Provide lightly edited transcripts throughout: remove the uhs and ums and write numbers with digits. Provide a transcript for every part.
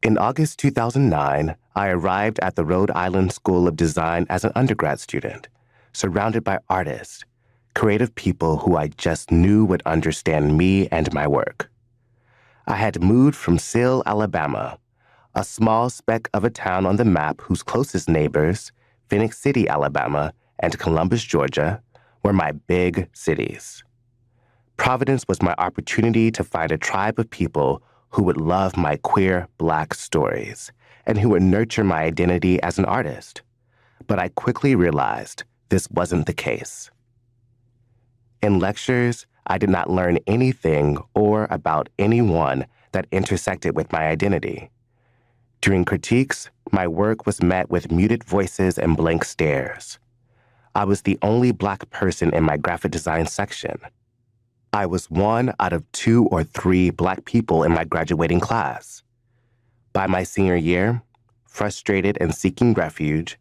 In August 2009, I arrived at the Rhode Island School of Design as an undergrad student, surrounded by artists, creative people who I just knew would understand me and my work. I had moved from Seale, Alabama, a small speck of a town on the map whose closest neighbors, Phoenix City, Alabama, and Columbus, Georgia, were my big cities. Providence was my opportunity to find a tribe of people who would love my queer Black stories and who would nurture my identity as an artist. But I quickly realized this wasn't the case. In lectures, I did not learn anything or about anyone that intersected with my identity. During critiques, my work was met with muted voices and blank stares. I was the only Black person in my graphic design section. I was one out of 2 or 3 Black people in my graduating class. By my senior year, frustrated and seeking refuge,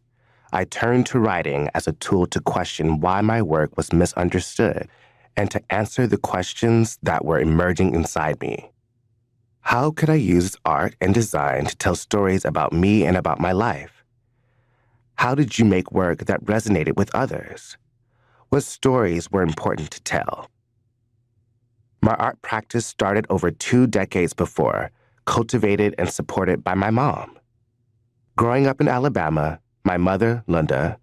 I turned to writing as a tool to question why my work was misunderstood and to answer the questions that were emerging inside me. How could I use art and design to tell stories about me and about my life? How did you make work that resonated with others? What stories were important to tell? My art practice started over 2 decades before, cultivated and supported by my mom. Growing up in Alabama, my mother, Linda,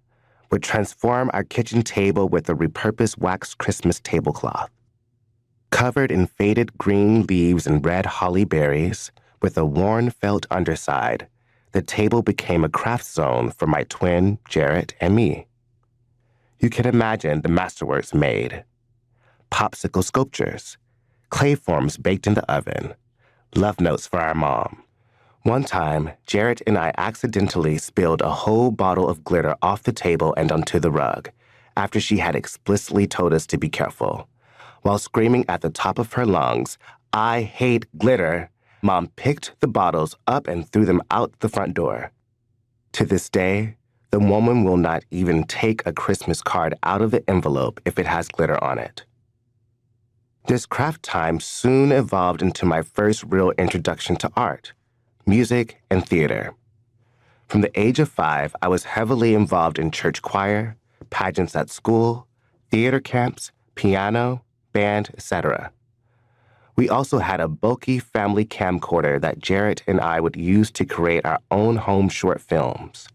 would transform our kitchen table with a repurposed wax Christmas tablecloth. Covered in faded green leaves and red holly berries, with a worn felt underside, the table became a craft zone for my twin, Jarrett, and me. You can imagine the masterworks made. Popsicle sculptures, clay forms baked in the oven, love notes for our mom. One time, Jarrett and I accidentally spilled a whole bottle of glitter off the table and onto the rug, after she had explicitly told us to be careful. While screaming at the top of her lungs, "I hate glitter," Mom picked the bottles up and threw them out the front door. To this day, the woman will not even take a Christmas card out of the envelope if it has glitter on it. This craft time soon evolved into my first real introduction to art, music, and theater. From the age of 5, I was heavily involved in church choir, pageants at school, theater camps, piano, band, etc. We also had a bulky family camcorder that Jarrett and I would use to create our own home short films.